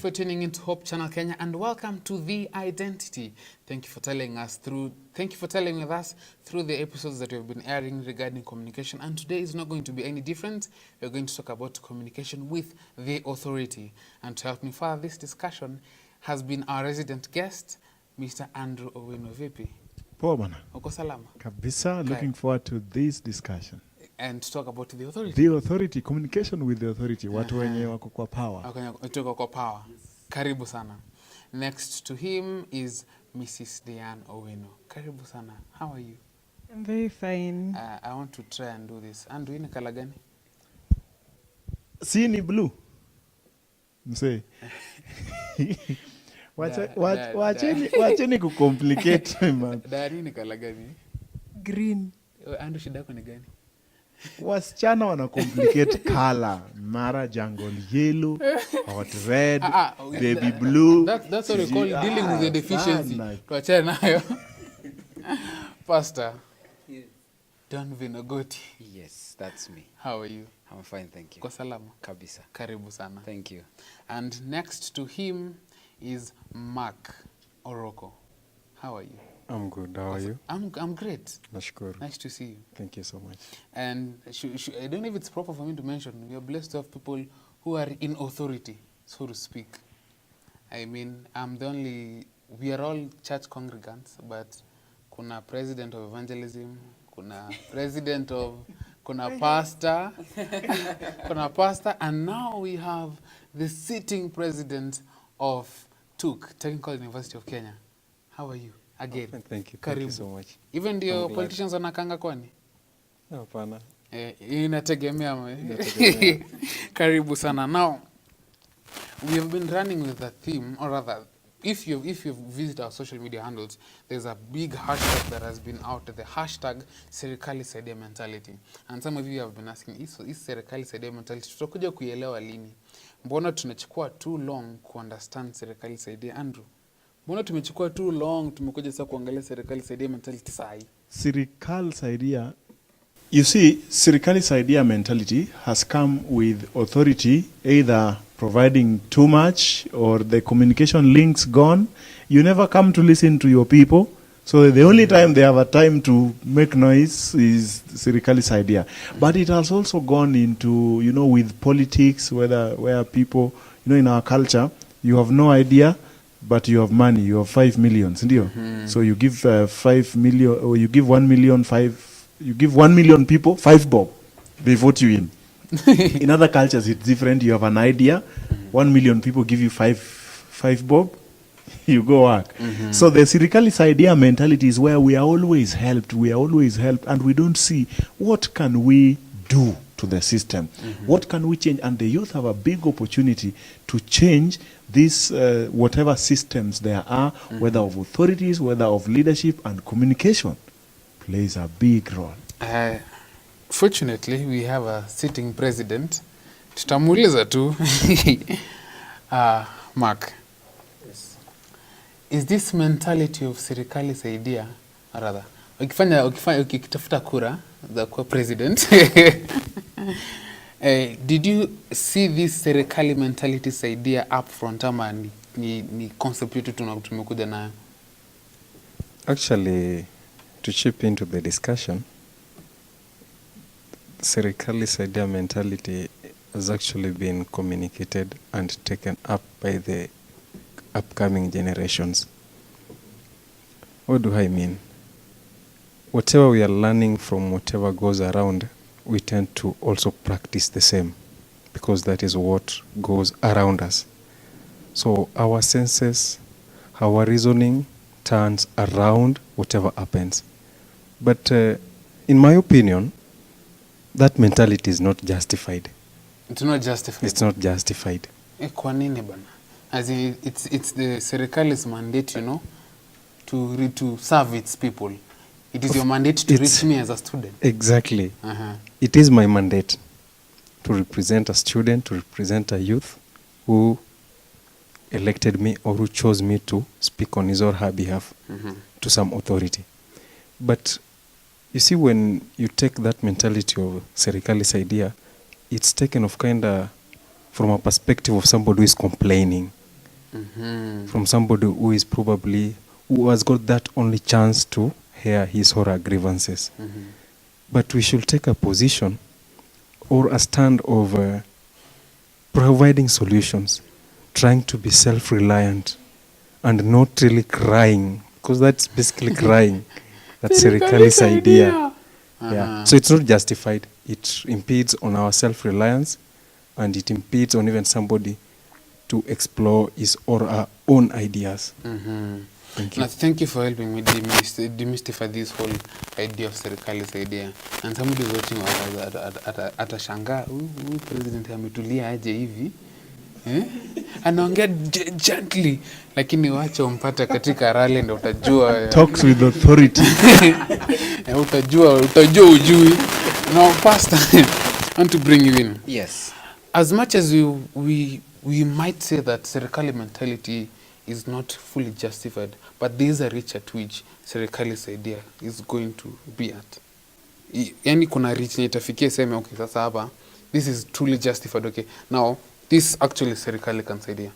for tuning into Hope Channel Kenya, and welcome to The Identity. Thank you for telling with us through the episodes that we've been airing regarding communication. And today is not going to be any different. We're going to talk about communication with the authority. And to help me further this discussion has been our resident guest, Mr. Andrew Owino. Vipi? Poa bana. Uko salama? Kabisa, looking forward to this discussion. And to talk about the authority. The authority, communication with the authority. Watu wenye wako kwa power. Watu wako kwa power. Yes. Karibu sana. Next to him is Mrs. Diane Owino. Karibu sana. How are you? I'm very fine. I want to try and do this. Andrew, ina kala gani? Si ni blue. Mse. Wacheni kucomplicate man. Dari ni kala gani? Green. Andrew, shida yako ni gani? Wasichana wana complicate color. Mara jungle yellow, hot red, baby blue. That's what we call dealing with the deficiency. Tuachane nayo. Pastor. Yes. Don Vinogoti. Yes, that's me. How are you? I'm fine, thank you. Kwa salama? Kabisa. Karibu sana. Thank you. And next to him is Mark Oroko. How are you? I'm good. How are you? I'm great. Nashukuru. Nice to see you. Thank you so much. And I don't know if it's proper for me to mention, we are blessed to have people who are in authority, so to speak. I mean, we are all church congregants, but kuna president of evangelism, kuna pastor, and now we have the sitting president of TUK, Technical University of Kenya. How are you? Again. Oh, thank you. Karibu. Thank you so much. Even the politicians wanakanga kwani? Hapana. Inategemea. Karibu sana. Now, we have been running with the theme, or rather, if you visit our social media handles, there's a big hashtag that has been out, the hashtag Serikali Saidia Mentality. And some of you have been asking, is Serikali Saidia Mentality, tutakuja kuielewa lini? Mbona tunachukua too long to understand Serikali Saidia? Andrew, mbona tumechukua too long tumekuja sasa kuangalia Serikali Saidia Mentality sahi? Serikali Saidia, you see, Serikali Saidia mentality has come with authority either providing too much or the communication links gone. You never come to listen to your people. So the only time they have a time to make noise is Serikali Saidia. But it has also gone into, with politics, where people, in our culture, you have no idea, but you have money. You have 5 million. So you give 5 million, or you give 1 million, you give 1 million people 5 bob. They vote you in. In other cultures, it's different. You have an idea. 1 million people give you 5 bob. You go work. So the Serikali Saidia mentality is where we are always helped. And we don't see what can we do to the system. What can we change? And the youth have a big opportunity to change this, whatever systems there are, whether of authorities, whether of leadership, and communication plays a big role. Fortunately, we have a sitting president. Tutamuuliza tu. Mark. Yes. Is this mentality of Serikali Saidia, rather, ukitafuta kura za kuwa president, did you see this Serikali mentality Saidia up front ama ni concept yetu tumekuja nayo? Actually, to chip into the discussion, Serikali Saidia mentality has actually been communicated and taken up by the upcoming generations. What do I mean? Whatever we are learning from whatever goes around, we tend to also practice the same, because that is what goes around us. So our senses, our reasoning turns around whatever happens. But in my opinion, that mentality is not justified. It's not justified. It's not justified. Kwa nini bana? As in, it's the Serikali's mandate, to serve its people. It is your mandate to reach me as a student. Exactly. It is my mandate to represent a student, to represent a youth who elected me or who chose me to speak on his or her behalf to some authority. But you see, when you take that mentality of Serikali Saidia, it's taken of from a perspective of somebody who is complaining. from somebody who is probably, who has got that only chance to hear his or her grievances. But we should take a position or a stand of providing solutions, trying to be self-reliant and not really crying, because that's basically crying. That's Serikali's idea. Yeah. So it's not justified. It impedes on our self-reliance, and it impedes on even somebody to explore his or her own ideas. Thank you. Now, thank you for helping me demystify this whole idea of Serikali's idea. And somebody is watching atashangaa, huyu president ametulia aje hivi? Anaongea gently, lakini wacha umpate katika rally ndio utajua. Talks with authority. utajua ujui. Now, Pastor, I want to bring you in. Yes. As much as we might say that Serikali mentality is not fully justified, but there is a reach at which Serikali's idea is going to be at. Yani kuna reach itafikia sema, okay, sasa hapa, this is truly justified, okay. Now, this actually Serikali kan's idea.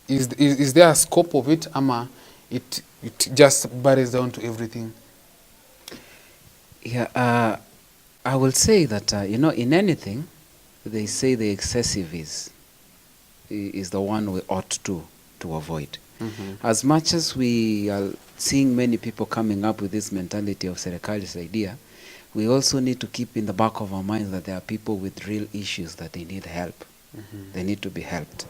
Is there a scope of it, ama it just barrels down to everything? Yeah, I will say that, in anything, they say the excessive is the one we ought to avoid. As much as we are seeing many people coming up with this mentality of Serikali's idea, we also need to keep in the back of our minds that there are people with real issues that they need help. They need to be helped.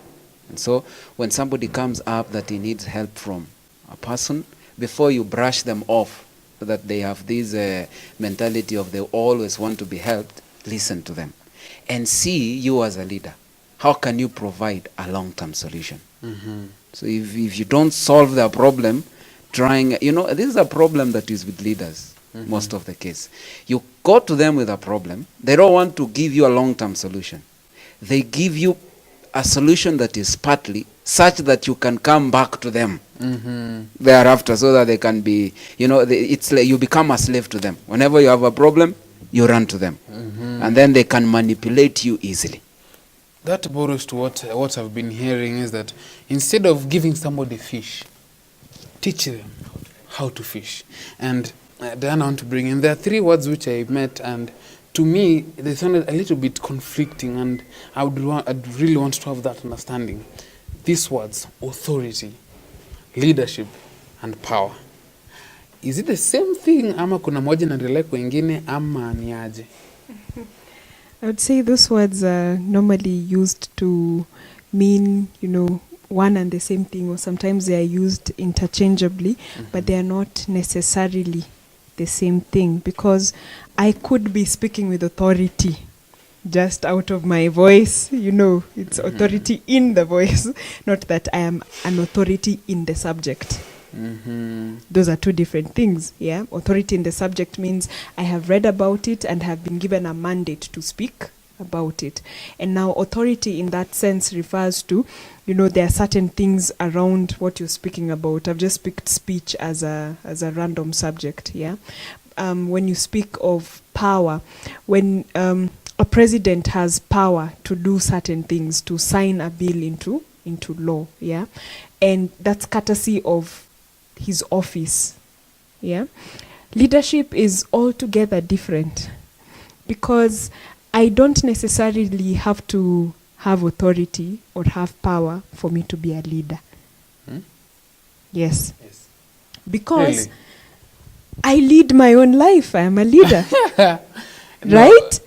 And so when somebody comes up that he needs help from a person, before you brush them off that they have this mentality of they always want to be helped, listen to them and see you as a leader. How can you provide a long-term solution? So if you don't solve their problem, this is a problem that is with leaders most of the case. You go to them with a problem, they don't want to give you a long-term solution. They give you a solution that is partly such that you can come back to them thereafter, so that they can be, it's like you become a slave to them. Whenever you have a problem, you run to them. And then they can manipulate you easily. That borrows to what I've been hearing is that instead of giving somebody fish, teach them how to fish. And Diana, I want to bring in, there are 3 words which I met, and to me, they sounded a little bit conflicting, and I'd really want to have that understanding. These words, authority, leadership, and power. Is it the same thing, ama kuna moja naendelea kwingine, ama ni aje? I would say those words are normally used to mean, one and the same thing, or sometimes they are used interchangeably, but they are not necessarily the same thing, because I could be speaking with authority just out of my voice, it's authority in the voice, not that I am an authority in the subject. Those are 2 different things. Yeah, authority in the subject means I have read about it and have been given a mandate to speak about it. And now authority in that sense refers to, there are certain things around what you're speaking about. I've just picked speech as a random subject. Yeah, when you speak of power, when a president has power to do certain things, to sign a bill into law. Yeah, and that's courtesy of his office. Yeah, leadership is altogether different, because I don't necessarily have to have authority or have power for me to be a leader. Yes. Because Really? I lead my own life. I am a leader. Right?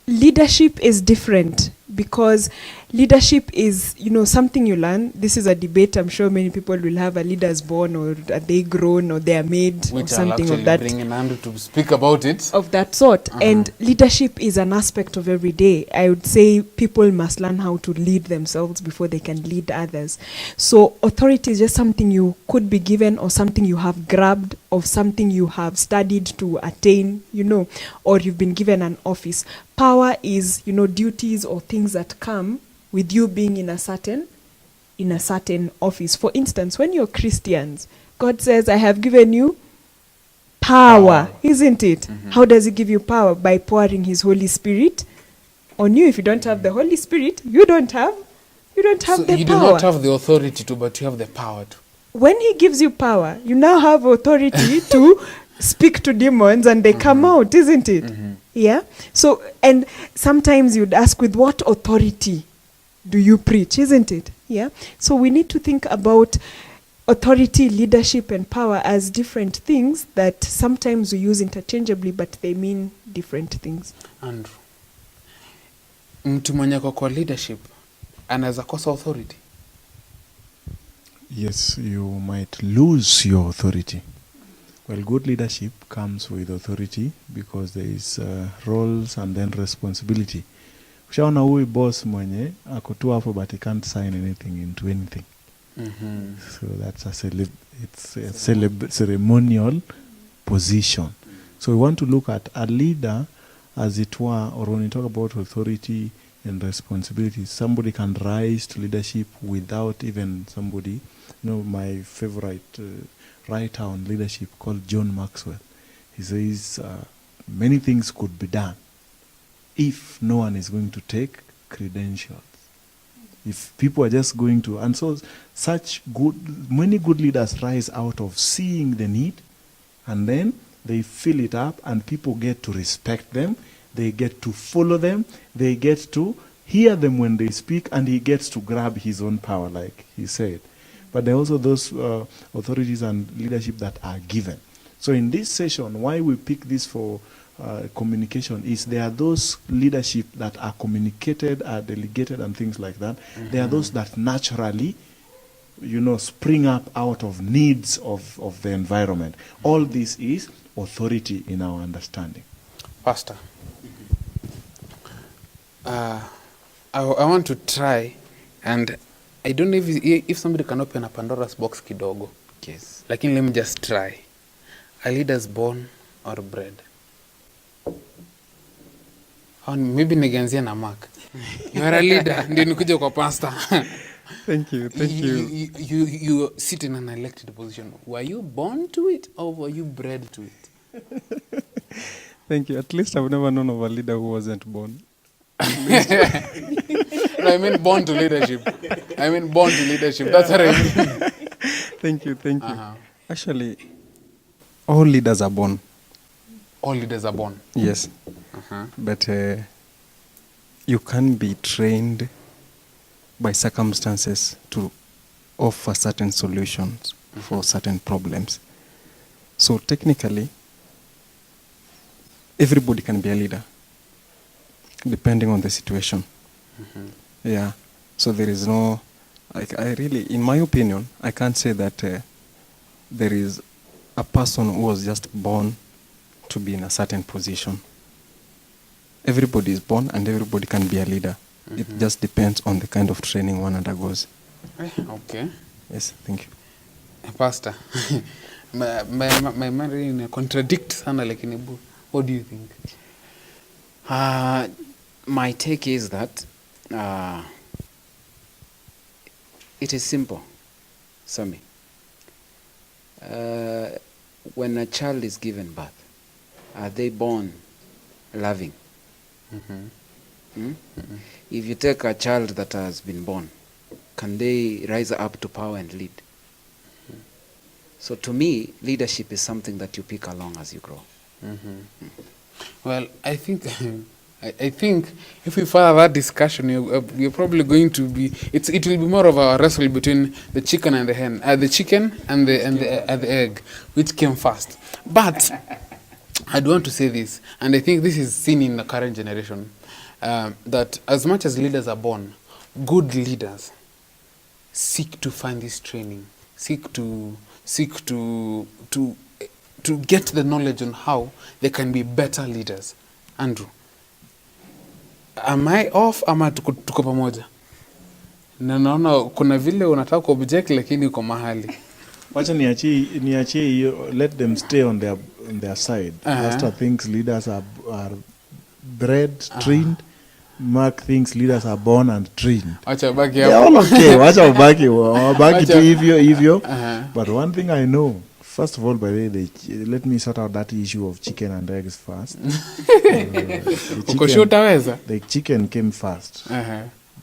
Leadership is different, because leadership is, something you learn. This is a debate I'm sure many people will have. A leader's born, or are they grown, or they are made, Which or something I'll of that. bring in Andrew to speak about it. Of that sort. And leadership is an aspect of every day. I would say people must learn how to lead themselves before they can lead others. So authority is just something you could be given, or something you have grabbed, of something you have studied to attain, or you've been given an office. Power is, duties or things that come with you being in a certain office. For instance, when you're Christians, God says, I have given you power, isn't it? How does he give you power? By pouring his Holy Spirit on you. If you don't have the Holy Spirit, you don't have You don't have So the you power. do not have the authority to, but you have the power to. When he gives you power, you now have authority to speak to demons and they come out, isn't it? Yeah. So, and sometimes you'd ask, with what authority do you preach, isn't it? Yeah. So we need to think about authority, leadership, and power as different things that sometimes we use interchangeably, but they mean different things. Andrew, mtu mwenye ako kwa leadership anaweza kosa authority. Yes, you might lose your authority. Well, good leadership comes with authority because there is roles and then responsibility. Ushaona huyu boss mwenye ako tu hapo but he can't sign anything into anything. So that's a ceremonial position. So we want to look at a leader, as it were, or when we talk about authority and responsibility, somebody can rise to leadership without even somebody. You know, my favorite writer on leadership called John Maxwell. He says many things could be done if no one is going to take credentials. If people are just going to, and so many good leaders rise out of seeing the need, and then they fill it up, and people get to respect them, they get to follow them, they get to hear them when they speak, and he gets to grab his own power, like he said. But there are also those authorities and leadership that are given. So in this session, why we pick this for communication is there are those leadership that are communicated, are delegated, and things like that. There are those that naturally, spring up out of needs of the environment. All this is authority in our understanding. Pastor, I want to try, and I don't know if somebody can open a Pandora's box kidogo. Yes. Lakini let me just try. A leader's born or bred? Maybe nigeanzia na Mark. You are a leader, ndio nikuje kwa pastor. Thank you. You sit in an elected position. Were you born to it or were you bred to it? Thank you. At least I've never known of a leader who wasn't born. No, I mean born to leadership. That's what I mean. Thank you. Actually, all leaders are born. All leaders are born. Yes. But you can be trained by circumstances to offer certain solutions for certain problems. So technically, everybody can be a leader, depending on the situation. Yeah. So there is no, in my opinion, I can't say that there is a person who was just born to be in a certain position. Everybody is born and everybody can be a leader. It just depends on the kind of training one undergoes. Okay. Yes, thank you. Pastor, my mind contradict sana lakini what do you think? My take is that it is simple, Sami. When a child is given birth, are they born loving? If you take a child that has been born, can they rise up to power and lead? So to me, leadership is something that you pick along as you grow. Well, I think if we further that discussion, you're probably going to be. It will be more of a wrestle between the chicken and the hen, the chicken and the egg, which came first. But I do want to say this, and I think this is seen in the current generation, that as much as leaders are born, good leaders seek to find this training, seek to get the knowledge on how they can be better leaders. Andrew, am I off ama tuko pamoja? Na naona kuna vile unataka kuobject lakini uko mahali. Wacha niachie hiyo, let them stay on their side. Pastor thinks leaders are bred, trained. Mark thinks leaders are born and trained. Acha baki hapo. Yeah, okay, wacha ubaki tu hivyo. But one thing I know, first of all, by the way, let me sort out that issue of chicken and eggs first. Uko sure utaweza? The chicken came first.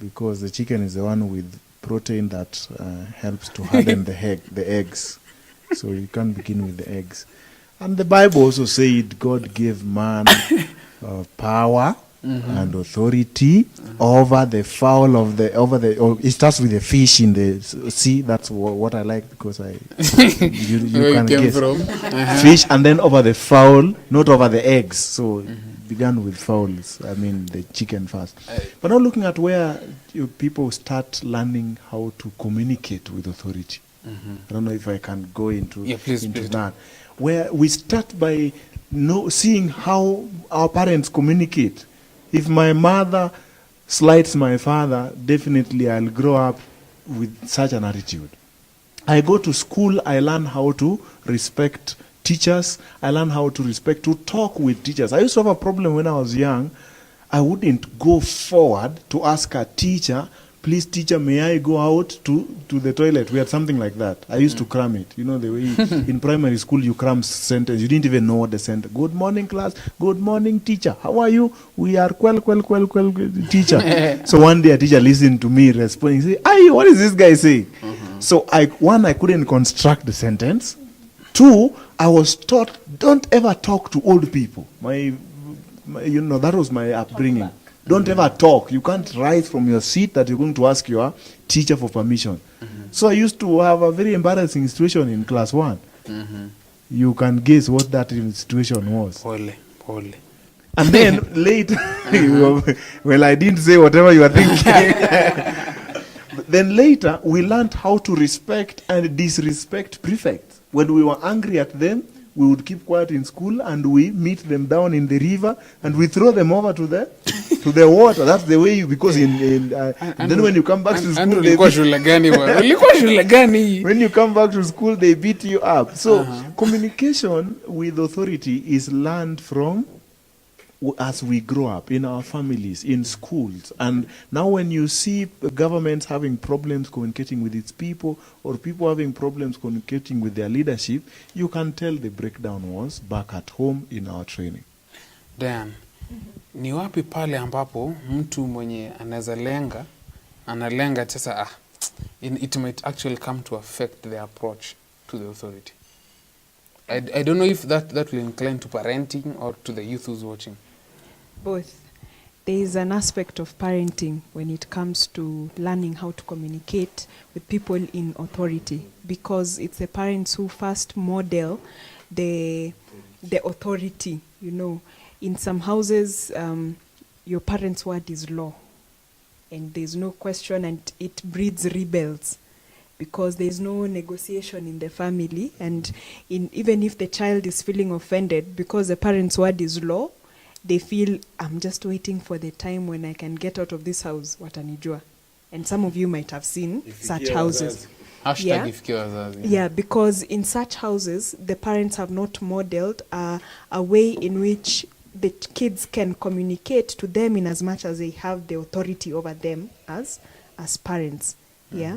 because the chicken is the one with protein that helps to harden the eggs. So you can't begin with the eggs. And the Bible also said God gave man power and authority over the fowl of it starts with the fish in the sea. That's what I like, because you Where can it came guess. from. Fish, and then over the fowl, not over the eggs. So began with fowls. I mean the chicken first. But now looking at where people start learning how to communicate with authority. I don't know if I can go into Please that. Where we start by seeing how our parents communicate. If my mother slights my father, definitely I'll grow up with such an attitude. I go to school, I learn how to respect teachers. I learn how to talk with teachers. I used to have a problem when I was young. I wouldn't go forward to ask a teacher, please teacher, may I go out to the toilet? We had something like that. I used to cram it. You know the way in primary school you cram sentence. You didn't even know what the sentence. Good morning class. Good morning teacher. How are you? We are quell teacher. So one day a teacher listened to me responding, say, "Aye, what is this guy saying?" So I couldn't construct the sentence. 2, I was taught, don't ever talk to old people. That was my upbringing. Don't ever talk. You can't rise from your seat that you're going to ask your teacher for permission. So I used to have a very embarrassing situation in class 1. You can guess what that situation was. Pole. And then later, well, I didn't say whatever you were thinking. But then later, we learned how to respect and disrespect prefects. When we were angry at them, we would keep quiet in school and we meet them down in the river and we throw them over to the water. That's the way because and then when you come back to school, when you come back to school, they beat you up. So communication with authority is learned from as we grow up in our families, in schools. And now when you see governments having problems communicating with its people or people having problems communicating with their leadership, you can tell the breakdown was back at home in our training. Dan, ni wapi pale ambapo mtu mwenye analenga sasa it might actually come to affect the approach to the authority? I don't know if that will incline to parenting or to the youth who's watching. Both. There is an aspect of parenting when it comes to learning how to communicate with people in authority, because it's the parents who first model the authority. You know, in some houses, your parents' word is law, and there's no question, and it breeds rebels, because there's no negotiation in the family, and even if the child is feeling offended because the parent's word is law, they feel, I'm just waiting for the time when I can get out of this house, watanijua. And some of you might have seen such houses. Yeah, because in such houses, the parents have not modeled a way in which the kids can communicate to them in as much as they have the authority over them as parents. Yeah.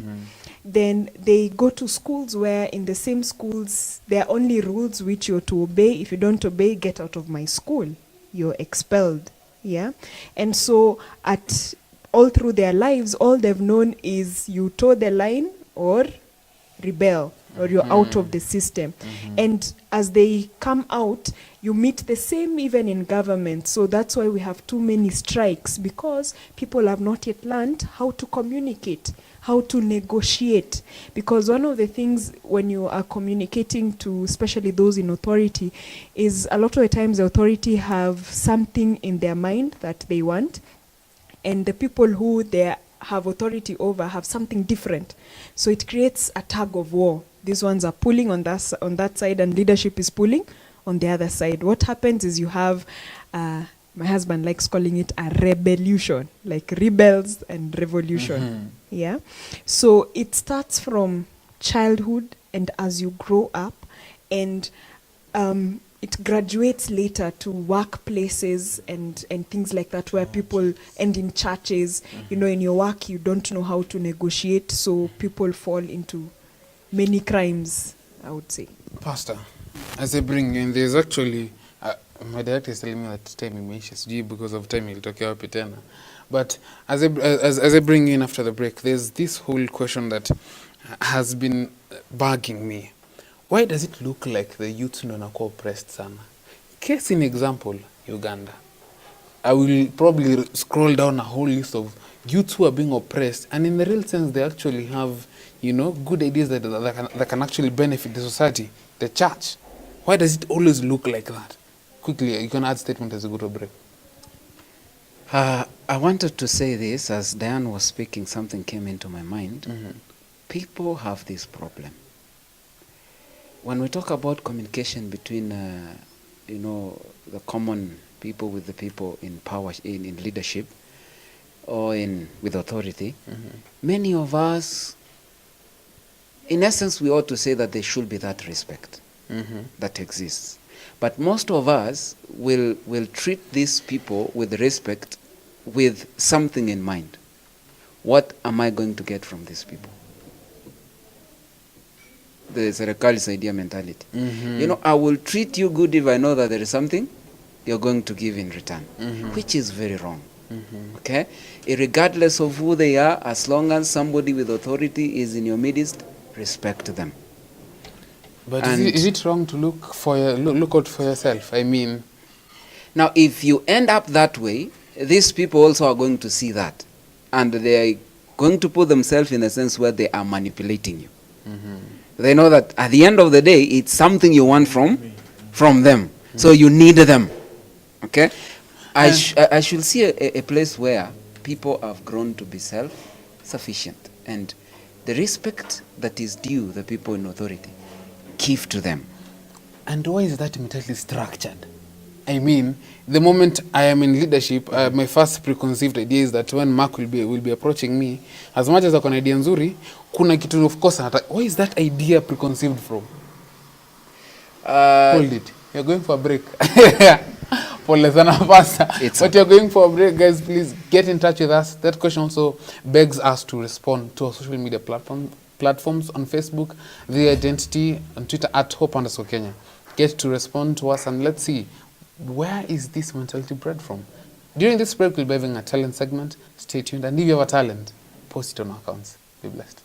Then they go to schools where in the same schools there are only rules which you're to obey. If you don't obey, get out of my school. You're expelled. Yeah. And so all through their lives, all they've known is you toe the line or rebel, or you're out of the system. And as they come out, you meet the same even in government. So that's why we have too many strikes, because people have not yet learned how to communicate, how to negotiate. Because one of the things when you are communicating to especially those in authority is a lot of the times the authority have something in their mind that they want, and the people who they have authority over have something different. So it creates a tug of war. These ones are pulling on that side, and leadership is pulling on the other side. What happens is you have, my husband likes calling it a rebellion, like rebels and revolution. Yeah. So it starts from childhood, and as you grow up, and it graduates later to workplaces and things like that, where people, and in churches, you know, in your work you don't know how to negotiate, so people fall into many crimes, I would say. Pastor, as I bring in, there's actually my director is telling me that time imeisha, sijui because of time ilitokea wapi tena, But as I bring in after the break, there's this whole question that has been bugging me. Why does it look like the youth ndo wanakuwa oppressed sana? Case in example, Uganda. I will probably scroll down a whole list of youths who are being oppressed, and in the real sense, they actually have, you know, good ideas that can actually benefit the society, the church. Why does it always look like that? Quickly, you can add statement as a good break. I wanted to say this as Diane was speaking, something came into my mind. People have this problem. When we talk about communication between, the common people with the people in power, in leadership, or with authority, many of us, in essence, we ought to say that there should be that respect that exists. But most of us will treat these people with respect, with something in mind. What am I going to get from these people? The serikali saidia mentality. I will treat you good if I know that there is something you're going to give in return, which is very wrong. Okay? Regardless of who they are, as long as somebody with authority is in your midst, respect them. But is it wrong to look out for yourself? I mean, now if you end up that way, these people also are going to see that, and they are going to put themselves in a sense where they are manipulating you. They know that at the end of the day, it's something you want from them. So you need them. Okay? I should see a place where people have grown to be self-sufficient, and the respect that is due the people in authority, give to them. And why is that mentality structured? I mean, the moment I am in leadership, my first preconceived idea is that when Mark will be approaching me, as much as akona idea nzuri, kuna kitu of course. Why is that idea preconceived from? Hold it. You're going for a break. Pole sana pasa. But you're going for a break, guys. Please get in touch with us. That question also begs us to respond to our social media platforms on Facebook, The Identity, on Twitter @Hope_Kenya. Get to respond to us, and let's see, where is this mentality bred from? During this break, we'll be having a talent segment. Stay tuned, and if you have a talent, post it on our accounts. Be blessed.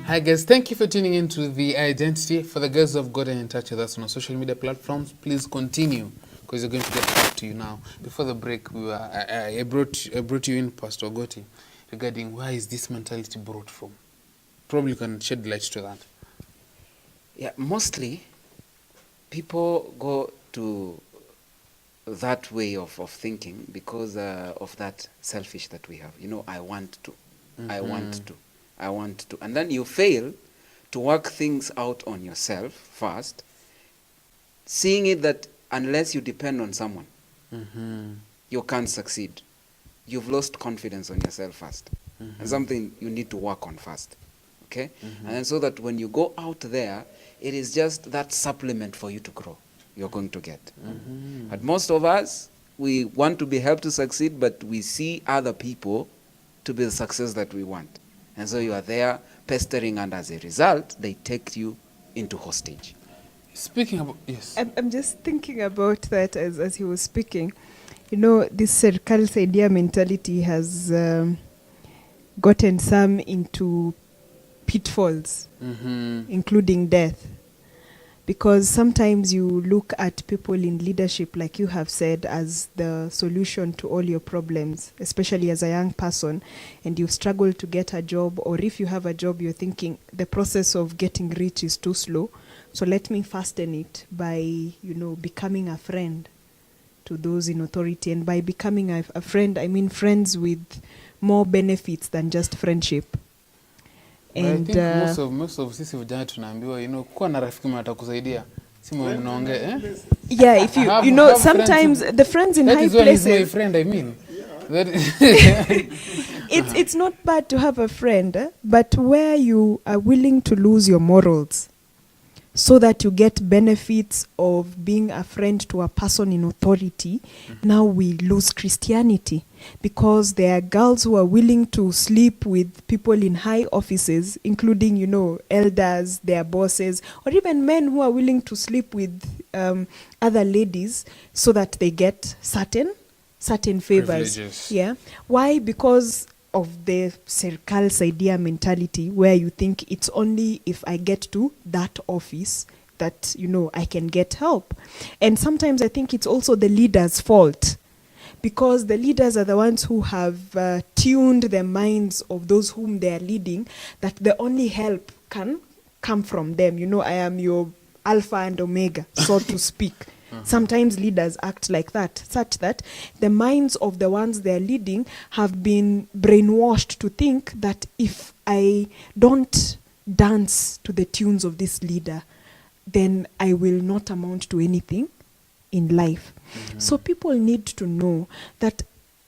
Hi guys, thank you for tuning in to The Identity. For the girls who have gotten in touch with us on our social media platforms, please continue, because we're going to get back to you now. Before the break, I brought you in, Pastor Ogoti, regarding where is this mentality brought from. Probably you can shed light to that. Yeah, mostly people go to that way of thinking because of that selfish that we have. I want to. I want to. I want to. And then you fail to work things out on yourself first, seeing it that unless you depend on someone, you can't succeed. You've lost confidence on yourself first. And something you need to work on first. Okay? And then so that when you go out there, it is just that supplement for you to grow you're going to get. But most of us We want to be helped to succeed, but we see other people to be the success that we want. And so you are there pestering, and as a result, they take you into hostage. Speaking about, yes. I'm just thinking about that as he was speaking. You know, this Serikali Saidia mentality has gotten some into pitfalls, including death. Because sometimes you look at people in leadership, like you have said, as the solution to all your problems, especially as a young person, and you struggle to get a job, or if you have a job, you're thinking the process of getting rich is too slow. So let me fasten it by, you know, becoming a friend to those in authority. And by becoming a friend, I mean friends with more benefits than just friendship. And I think most of sisi vijana tunaambiwa, you know, kuwa na rafiki mwenye atakusaidia. Si mwenye mnaongea, eh? Yeah, if you know, sometimes the friends in high places. That is my friend, I mean. It's not bad to have a friend, but where you are willing to lose your morals so that you get benefits of being a friend to a person in authority, now we lose Christianity. Because there are girls who are willing to sleep with people in high offices, including, you know, elders, their bosses, or even men who are willing to sleep with other ladies so that they get certain favors. Privileges. Yeah. Why? Because of the Serikali Saidia mentality, where you think it's only if I get to that office that, you know, I can get help. And sometimes I think it's also the leader's fault, because the leaders are the ones who have tuned the minds of those whom they are leading, that the only help can come from them. You know, I am your alpha and omega, so to speak. Sometimes leaders act like that, such that the minds of the ones they are leading have been brainwashed to think that if I don't dance to the tunes of this leader, then I will not amount to anything in life. So people need to know that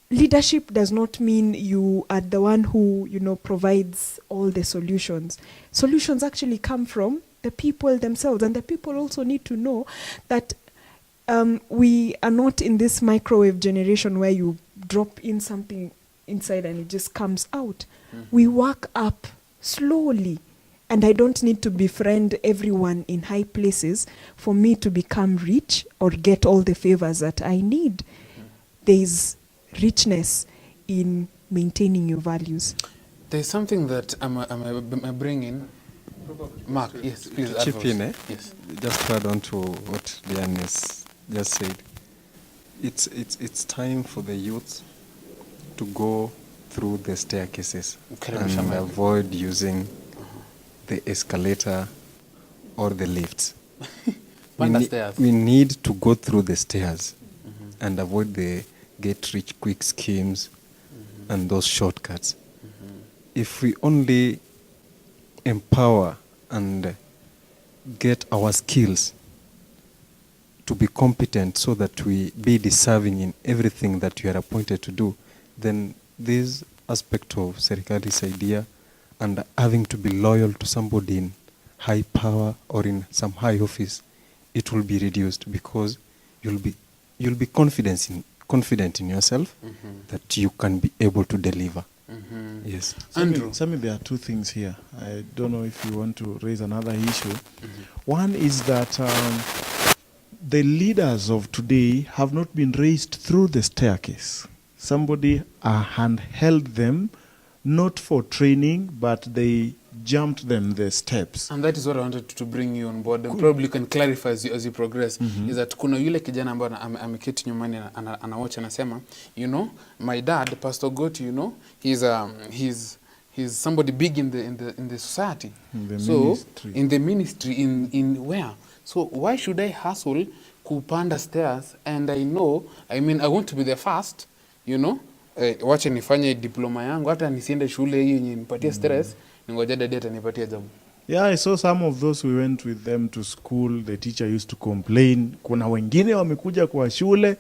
leadership does not mean you are the one who, you know, provides all the solutions. Solutions actually come from the people themselves, and the people also need to know that we are not in this microwave generation where you drop in something inside and it just comes out. We work up slowly, and I don't need to befriend everyone in high places for me to become rich or get all the favors that I need. There's richness in maintaining your values. There's something that I'm bringing. Mark, yes, please. Chip in, eh? Yes. Just to add on to what Diane just said. It's time for the youth to go through the staircases and avoid using the escalator or the lifts. We need to go through the stairs and avoid the get-rich-quick schemes and those shortcuts. If we only empower and get our skills to be competent so that we be deserving in everything that we are appointed to do, then this aspect of Serikali Saidia and having to be loyal to somebody in high power or in some high office, it will be reduced, because you'll be confident in yourself that you can be able to deliver. Yes. Andrew. Sammy, there are two things here. I don't know if you want to raise another issue. One is that the leaders of today have not been raised through the staircase. Somebody handheld them, not for training, but they jumped them the steps. And that is what I wanted to bring you on board. And probably you can clarify as you progress. Is that kuna yule kijana ambaye ameketi nyumbani anawatch anasema, you know, my dad, Pastor Gotti, you know, he's somebody big in the society. In the ministry, in where? So why should I hustle kupanda stairs? And I want to be the first, you know. Wacha nifanye diploma yangu, hata nisiende shule hiyo yenye nipatie stress, ningoja dada atanipatia jabu. Yeah, I saw some of those, we went with them to school, the teacher used to complain. Kuna wengine wamekuja kwa shule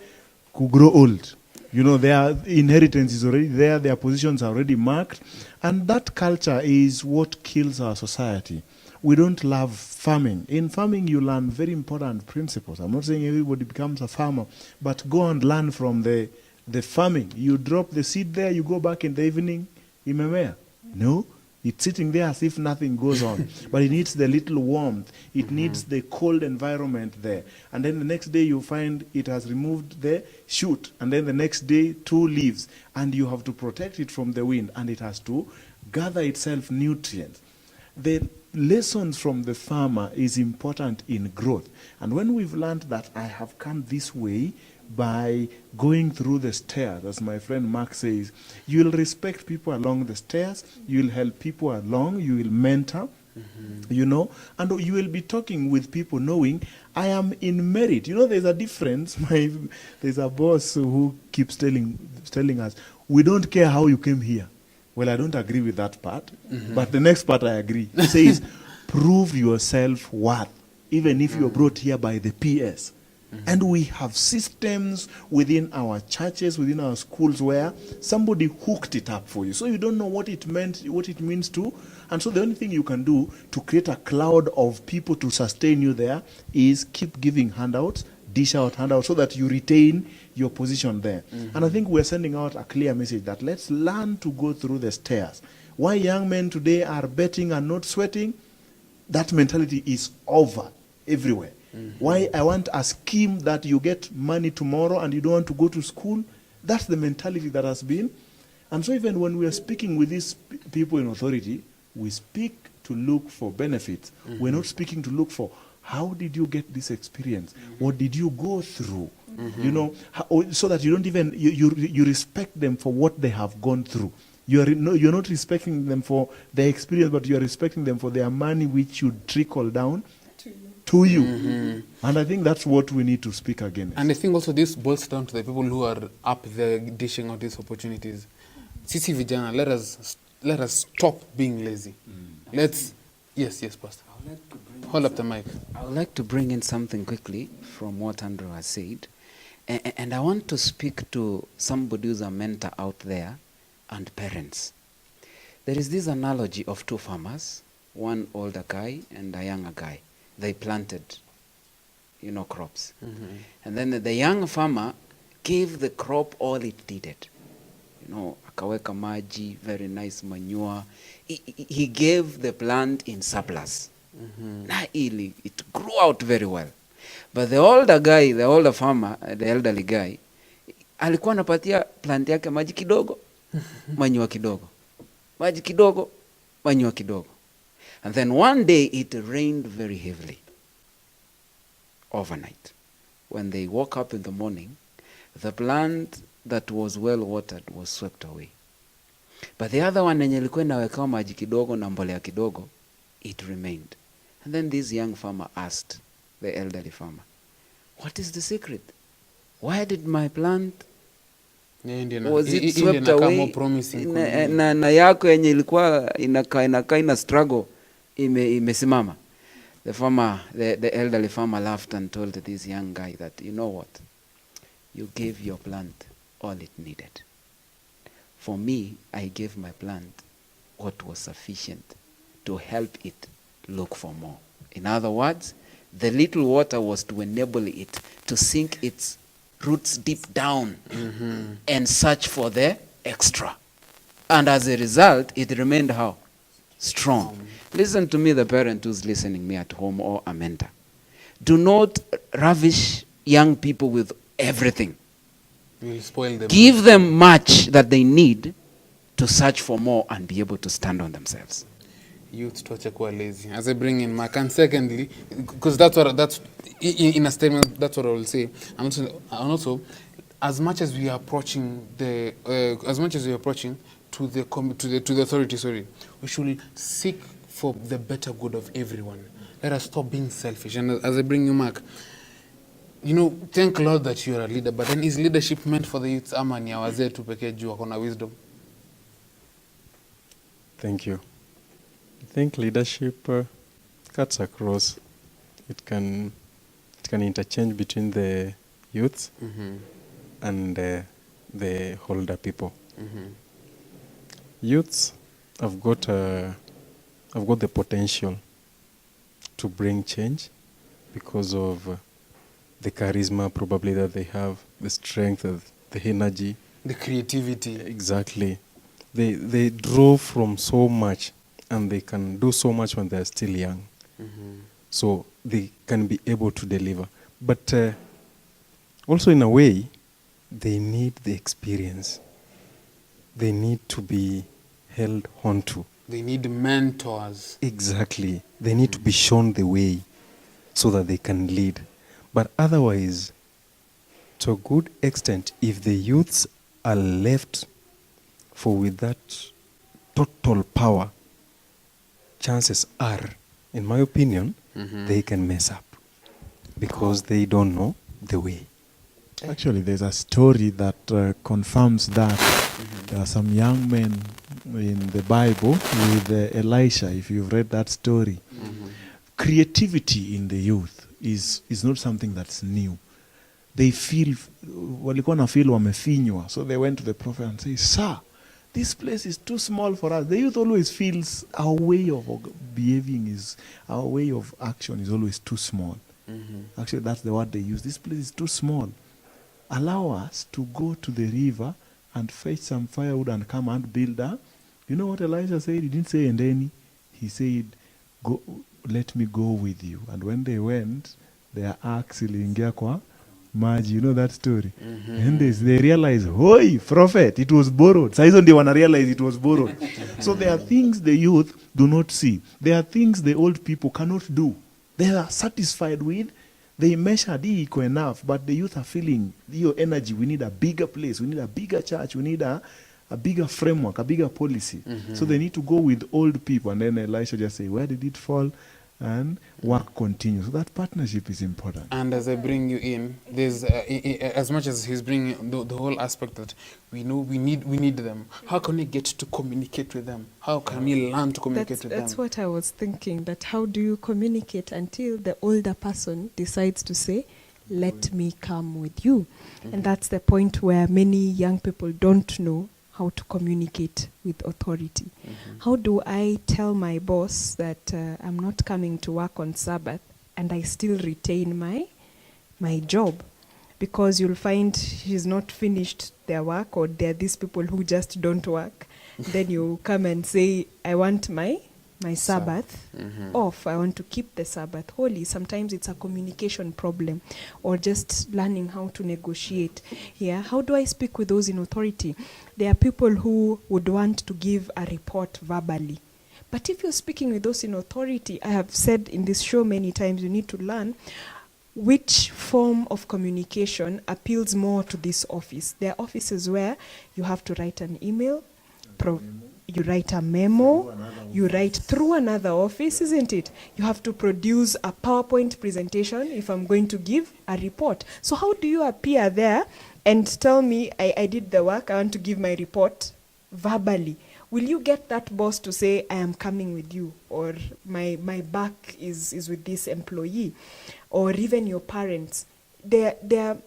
ku grow old. You know, their inheritance is already there, their positions are already marked, and that culture is what kills our society. we don't love farming. In farming, you learn very important principles. I'm not saying everybody becomes a farmer, but go and learn from the farming. You drop the seed there, you go back in the evening, imemea. No, it's sitting there as if nothing goes on. But it needs the little warmth. It needs the cold environment there. And then the next day you find it has removed the shoot. And then the next day, 2 leaves. And you have to protect it from the wind. And it has to gather itself nutrients. The lessons from the farmer is important in growth. And when we've learned that I have come this way by going through the stairs, as my friend Mark says, you will respect people along the stairs, you will help people along, you will mentor, you know, and you will be talking with people knowing I am in merit. You know, there's a difference. There's a boss who keeps telling us, we don't care how you came here. Well, I don't agree with that part, but the next part I agree. It says, prove yourself worth, even if you're brought here by the PS. And we have systems within our churches, within our schools, where somebody hooked it up for you. So you don't know what it means to. And so the only thing you can do to create a cloud of people to sustain you there is keep giving handouts, dish out handouts, so that you retain your position there. And I think we're sending out a clear message that let's learn to go through the stairs. Why young men today are betting and not sweating, that mentality is over everywhere. Why I want a scheme that you get money tomorrow and you don't want to go to school, that's the mentality that has been. And so even when we are speaking with these people in authority, we speak to look for benefits. We're not speaking to look for how did you get this experience? What did you go through? You know, so that you don't even, you respect them for what they have gone through. You're not respecting them for their experience, but you're respecting them for their money, which should trickle down to you. And I think that's what we need to speak against. And I think also this boils down to the people who are up there dishing out these opportunities. Sisi vijana, let us stop being lazy. Let's, yes, Pastor. Hold up the mic. I would like to bring in something quickly from what Andrew has said. And I want to speak to somebody who's a mentor out there and parents. There is this analogy of 2 farmers, one older guy and a younger guy. They planted, crops. And then the young farmer gave the crop all it needed. Akaweka maji, very nice manure. He gave the plant in surplus. It grew out very well. But the older farmer, the elderly guy, alikuwa anapatia plant yake maji kidogo, manure kidogo. Maji kidogo, manure kidogo. And then one day it rained very heavily overnight. When they woke up in the morning, the plant that was well watered was swept away. But the other one yenye ilikuwa inawekewa maji kidogo na mbolea kidogo, it remained. And then this young farmer asked the elderly farmer, what is the secret? Why did my plant was it swept away? Na yako yenye ilikuwa inakaa ina struggle imesimama. The elderly farmer laughed and told this young guy that, you know what? You gave your plant all it needed. For me, I gave my plant what was sufficient to help it look for more. In other words, the little water was to enable it to sink its roots deep down and search for the extra. And as a result, it remained how? Strong. Listen to me, the parent who's listening me at home or a mentor. Do not ravish young people with everything. You'll spoil them. Give them much that they need to search for more and be able to stand on themselves. Youth tuache kuwa lazy. As I bring in Mark, and secondly, because that's in a statement, that's what I will say. And also, as much as we are approaching to the authority, we should seek for the better good of everyone. Let us stop being selfish. And as I bring you, Mark, thank Lord that you are a leader, but then is leadership meant for the youths ama ni ya wazee tu pekee juu wako na wisdom? Thank you. I think leadership cuts across. It can interchange between the youths and the older people. Youths have got the potential to bring change because of the charisma probably that they have, the strength, the energy. The creativity. Exactly. They draw from so much, and they can do so much when they're still young. So they can be able to deliver. But also in a way, they need the experience. They need to be held onto. They need mentors. Exactly. They need to be shown the way so that they can lead. But otherwise, to a good extent, if the youths are left with that total power, chances are, in my opinion, they can mess up because they don't know the way. Actually, there's a story that confirms that. There are some young men in the Bible with Elisha, if you've read that story. Creativity in the youth is not something that's new. They feel, walikuwa na feel wamefinywa. So they went to the prophet and say, "Sir, this place is too small for us." The youth always feels our way of behaving our way of action is always too small. Actually, that's the word they use. This place is too small. Allow us to go to the river and fetch some firewood and come and build a. You know what Elijah said? He didn't say, "And any." He said, "Go, let me go with you." And when they went, their axe iliingia kwa maji. You know that story? And they realized, "Hoi, prophet, it was borrowed." Saizo ndio wana realize it was borrowed. So there are things the youth do not see. There are things the old people cannot do. They are satisfied with. They measured iko enough, but the youth are feeling your energy. We need a bigger place. We need a bigger church. We need a bigger framework, a bigger policy. So they need to go with old people. And then Elisha just say, "Where did it fall?" And work continues. So that partnership is important. And as I bring you in, there's as much as he's bringing the whole aspect that we know we need them. How can we get to communicate with them? How can we learn to communicate with them? That's what I was thinking, that how do you communicate until the older person decides to say, "Let me come with you." And that's the point where many young people don't know how to communicate with authority. How do I tell my boss that I'm not coming to work on Sabbath and I still retain my job? Because you'll find he's not finished their work, or there are these people who just don't work. Then you come and say, "I want my Sabbath off. I want to keep the Sabbath holy." Sometimes it's a communication problem, or just learning how to negotiate. Yeah, how do I speak with those in authority? There are people who would want to give a report verbally. But if you're speaking with those in authority, I have said in this show many times, you need to learn which form of communication appeals more to this office. There are offices where you have to write an email, you write a memo, you write through another office, isn't it? You have to produce a PowerPoint presentation if I'm going to give a report. So how do you appear there and tell me, I did the work, I want to give my report verbally? Will you get that boss to say, "I am coming with you," or my back is with this employee, or even your parents? There are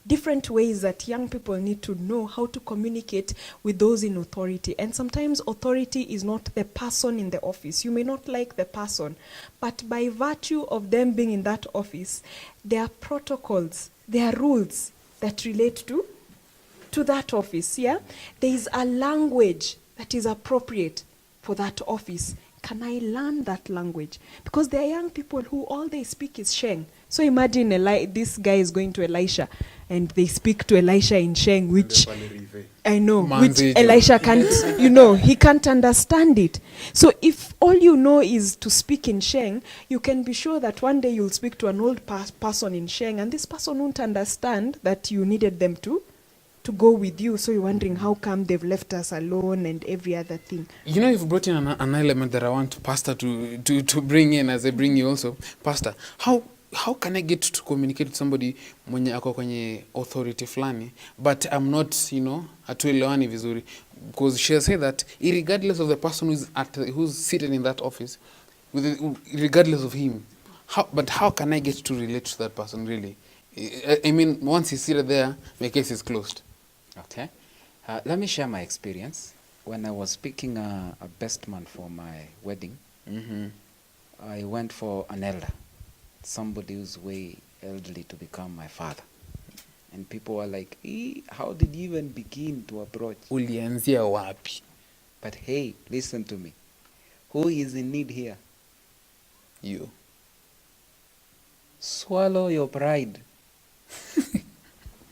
different ways that young people need to know how to communicate with those in authority. And sometimes authority is not the person in the office. You may not like the person, but by virtue of them being in that office, there are protocols, there are rules that relate to that office. Yeah, there is a language that is appropriate for that office. Can I learn that language? Because there are young people who all they speak is Sheng. So imagine this guy is going to Elisha and they speak to Elisha in Sheng, which I know, which Elisha can't, he can't understand it. So if all you know is to speak in Sheng, you can be sure that one day you'll speak to an old person in Sheng, and this person won't understand that you needed them to go with you. So you're wondering how come they've left us alone and every other thing. You know, you've brought in an element that I want Pastor to bring in as I bring you also. Pastor, how can I get to communicate with somebody mwenye ako kwenye authority fulani, but I'm not, hatuelewani vizuri? Because she said that regardless of the person who's seated in that office, regardless of him, how can I get to relate to that person really? I mean, once he's seated there, my case is closed. Okay. Let me share my experience. When I was picking a best man for my wedding, I went for an elder, somebody who's way elderly to become my father. And people were like, how did you even begin to approach? Ulianzia wapi? But hey, listen to me. Who is in need here? You. Swallow your pride.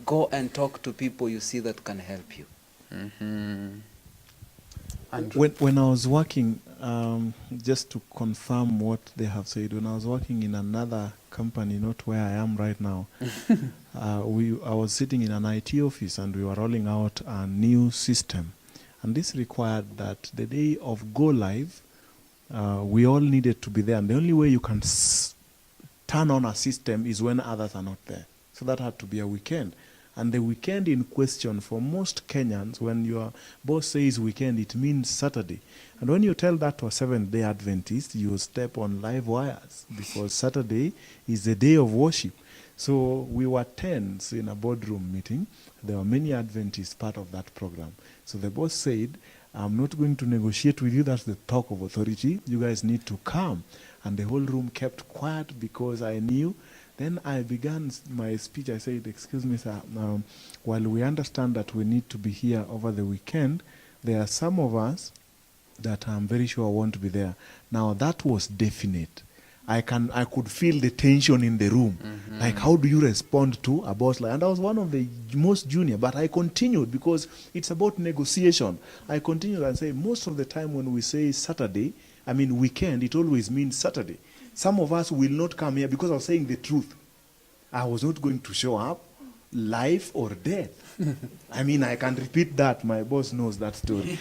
Go and talk to people you see that can help you. Mm-hmm. And When I was working, just to confirm what they have said, when I was working in another company, not where I am right now, I was sitting in an IT office and we were rolling out a new system. And this required that the day of go live, we all needed to be there. And the only way you can turn on a system is when others are not there. So that had to be a weekend. And the weekend in question for most Kenyans, when your boss says weekend, it means Saturday. And when you tell that to a Seventh-day Adventist, you step on live wires because Saturday is the day of worship. So we were tense in a boardroom meeting. There were many Adventists part of that program. So the boss said, I'm not going to negotiate with you. That's the talk of authority. You guys need to come. And the whole room kept quiet because I knew. Then I began my speech. I said, excuse me, sir, while we understand that we need to be here over the weekend, there are some of us that I'm very sure won't be there. Now, that was definite. I could feel the tension in the room. Mm-hmm. Like, how do you respond to a boss? And I was one of the most junior, but I continued because it's about negotiation. I continued and say, most of the time when we say Saturday, I mean weekend, it always means Saturday. Some of us will not come here because I was saying the truth. I was not going to show up, life or death. I mean, I can repeat that. My boss knows that story.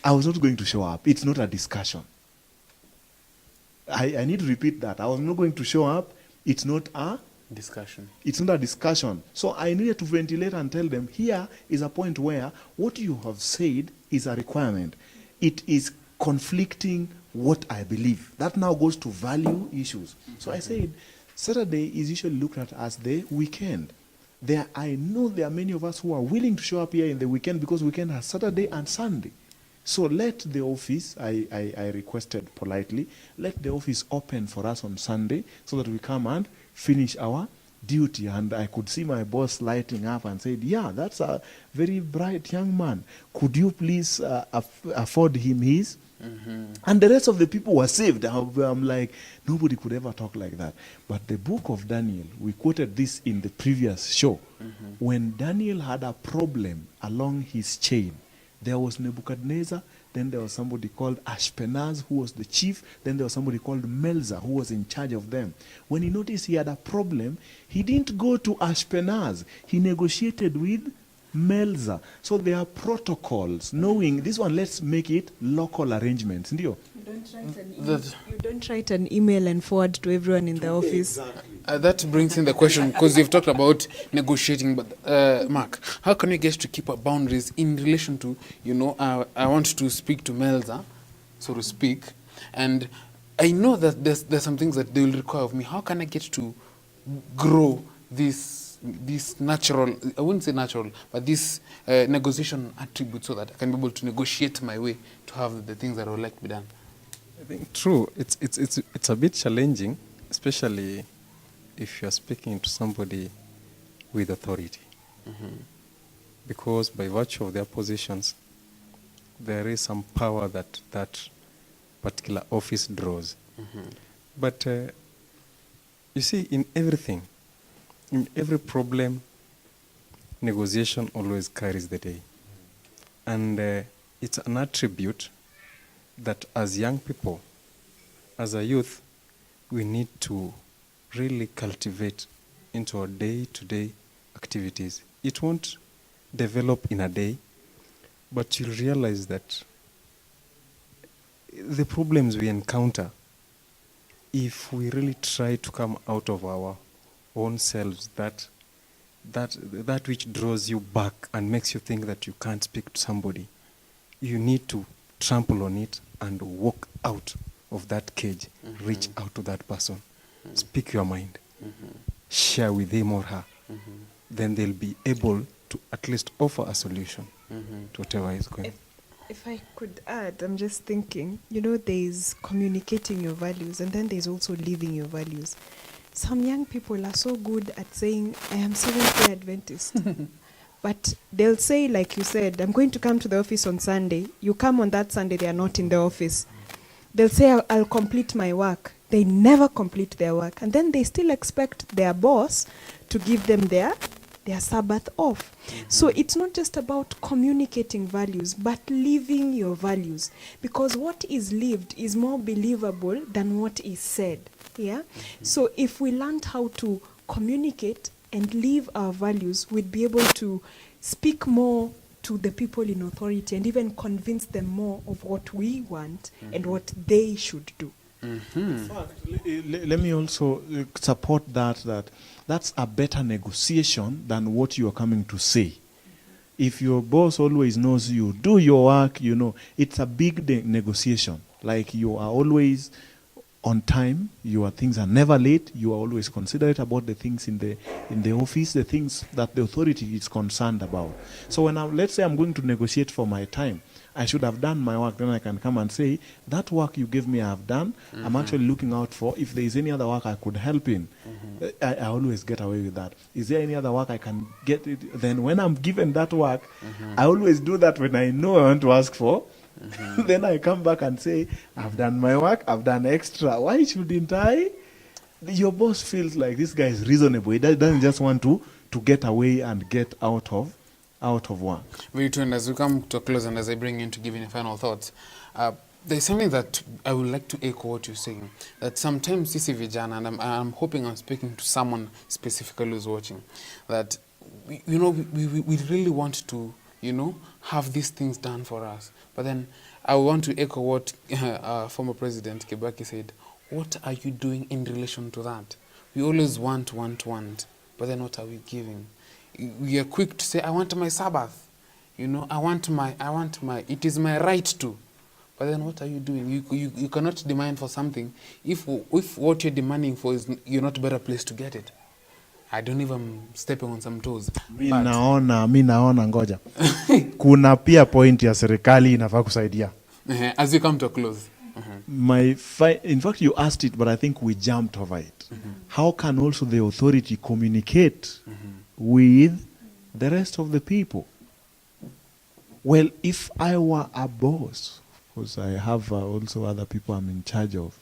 I was not going to show up. It's not a discussion. I need to repeat that. I was not going to show up. It's not a discussion. It's not a discussion. So I needed to ventilate and tell them, here is a point where what you have said is a requirement. It is conflicting what I believe. That now goes to value issues. So I said, Saturday is usually looked at as the weekend. I know there are many of us who are willing to show up here in the weekend because weekend has Saturday and Sunday. So let the office, I requested politely, let the office open for us on Sunday so that we come and finish our duty. And I could see my boss lighting up and said, yeah, that's a very bright young man. Could you please afford him his? Mm-hmm. And the rest of the people were saved. I'm like, nobody could ever talk like that. But the book of Daniel, we quoted this in the previous show. Mm-hmm. When Daniel had a problem along his chain, there was Nebuchadnezzar, then there was somebody called Ashpenaz, who was the chief, then there was somebody called Melzar, who was in charge of them. When he noticed he had a problem, he didn't go to Ashpenaz. He negotiated with Melzar. So there are protocols, knowing this one, let's make it local arrangements. You don't write an email and forward to everyone in the office. Exactly. That brings in the question, because you've talked about negotiating, but Mark, how can you get to keep our boundaries in relation to, I want to speak to Melza, so to speak, and I know that there's some things that they will require of me. How can I get to grow this natural, I wouldn't say natural, but this negotiation attribute so that I can be able to negotiate my way to have the things that I would like to be done? I think true. It's a bit challenging, especially if you're speaking to somebody with authority. Mm-hmm. Because by virtue of their positions, there is some power that particular office draws. Mm-hmm. But you see, in everything, in every problem, negotiation always carries the day. And it's an attribute that as young people, as a youth, we need to really cultivate into our day-to-day activities. It won't develop in a day, but you'll realize that the problems we encounter, if we really try to come out of our own selves, that which draws you back and makes you think that you can't speak to somebody, you need to trample on it and walk out of that cage, mm-hmm. reach out to that person, mm-hmm. speak your mind, mm-hmm. share with him or her. Mm-hmm. Then they'll be able to at least offer a solution mm-hmm. to whatever is going. If I could add, I'm just thinking, there's communicating your values and then there's also living your values. Some young people are so good at saying, I am Seventh-day Adventist. But they'll say, like you said, I'm going to come to the office on Sunday. You come on that Sunday, they are not in the office. They'll say, I'll complete my work. They never complete their work. And then they still expect their boss to give them their Sabbath off. So it's not just about communicating values, but living your values. Because what is lived is more believable than what is said. Yeah? So if we learned how to communicate and live our values, we'd be able to speak more to the people in authority and even convince them more of what we want and what they should do. In fact, let me also support that's a better negotiation than what you are coming to say. If your boss always knows you do your work, it's a big negotiation. Like you are always on time, your things are never late, you are always considerate about the things in the office, the things that the authority is concerned about. So when let's say I'm going to negotiate for my time, I should have done my work. Then I can come and say, that work you gave me, I have done. I'm actually looking out for if there is any other work I could help in. I always get away with that. Is there any other work I can get it? Then when I'm given that work, I always do that when I know I want to ask for. Then I come back and say, I've done my work, I've done extra. Why shouldn't I? Your boss feels like this guy is reasonable. He doesn't just want to get away and get out of work. Very true. And as we come to a close and as I bring you in to give any final thoughts, there's something that I would like to echo what you're saying. That sometimes this is vijana, and I'm hoping I'm speaking to someone specifically who's watching, that we really want to have these things done for us. But then I want to echo what former President Kibaki said. What are you doing in relation to that? We always want, but then what are we giving? We are quick to say, I want my Sabbath. I want my, it is my right to. But then what are you doing? You cannot demand for something if what you're demanding for is you're not better placed to get it. I don't even stepping on some toes. Mi naona ngoja. Kuna pia point ya serikali inafaa kusaidia. As we come to a close. In fact, you asked it, but I think we jumped over it. How can also the authority communicate with the rest of the people? Well, if I were a boss, because I have also other people I'm in charge of,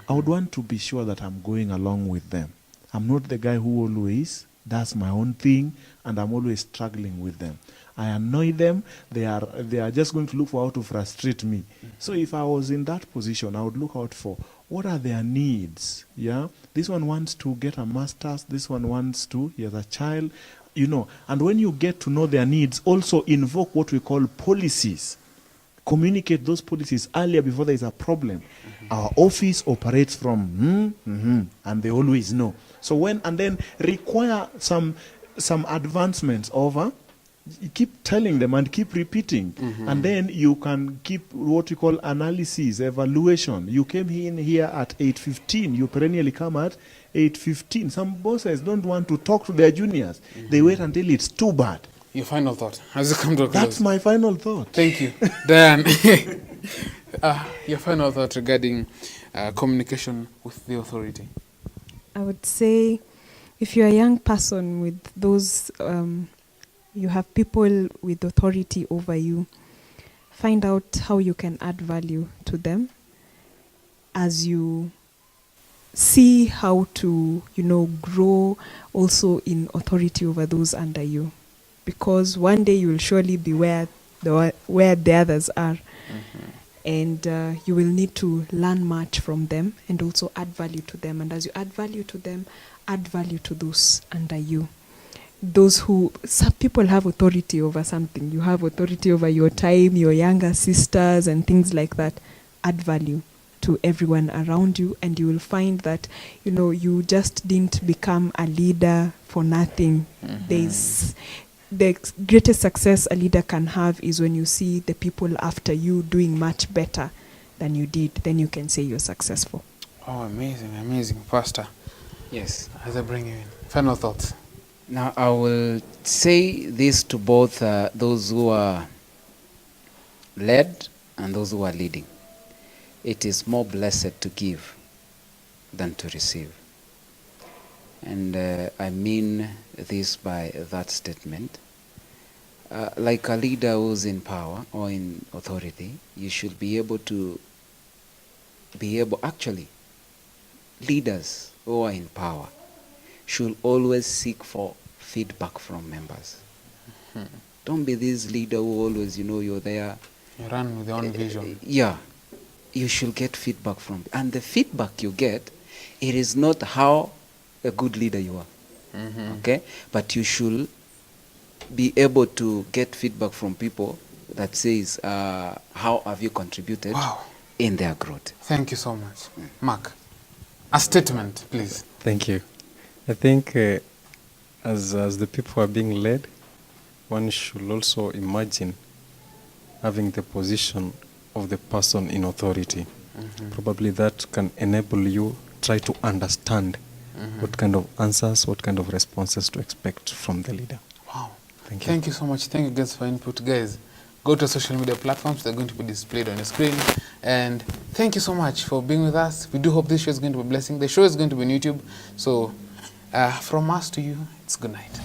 I would want to be sure that I'm going along with them. I'm not the guy who always does my own thing and I'm always struggling with them. I annoy them. They are just going to look for how to frustrate me. So if I was in that position, I would look out for what are their needs. Yeah, this one wants to get a master's. This one wants to. He has a child. And when you get to know their needs, also invoke what we call policies. Communicate those policies earlier before there is a problem. Our office operates from and they always know. So and then require some advancements over. You keep telling them and keep repeating. And then you can keep what we call analysis, evaluation. You came in here at 8:15. You perennially come at 8:15. Some bosses don't want to talk to their juniors. They wait until it's too bad. Your final thought as you come to a close. That's my final thought. Thank you. Diane, your final thought regarding communication with the authority. I would say if you're a young person with those, you have people with authority over you, find out how you can add value to them as you see how to, grow also in authority over those under you. Because one day you will surely be where the others are. And you will need to learn much from them and also add value to them. And as you add value to them, add value to those under you. Some people have authority over something. You have authority over your time, your younger sisters and things like that. Add value to everyone around you and you will find that, you just didn't become a leader for nothing. The greatest success a leader can have is when you see the people after you doing much better than you did. Then you can say you're successful. Oh, amazing. Pastor. Yes. As I bring you in. Final thoughts. Now, I will say this to both those who are led and those who are leading. It is more blessed to give than to receive. And I mean this by that statement. Like a leader who's in power or in authority, you should be able, actually, leaders who are in power should always seek for feedback from members. Don't be this leader who always, you're there. You run with your own vision. Yeah. You should get feedback from. And the feedback you get, it is not how a good leader you are. Okay? But you should be able to get feedback from people that says, how have you contributed in their growth? Thank you so much. Mark, a statement, please. Thank you. I think as the people who are being led, one should also imagine having the position of the person in authority. Probably that can enable you try to understand what kind of answers, what kind of responses to expect from the leader. Wow. Thank you. Thank you so much. Thank you guys for input. Guys, go to social media platforms. They're going to be displayed on your screen. And thank you so much for being with us. We do hope this show is going to be a blessing. The show is going to be on YouTube. So from us to you, it's good night.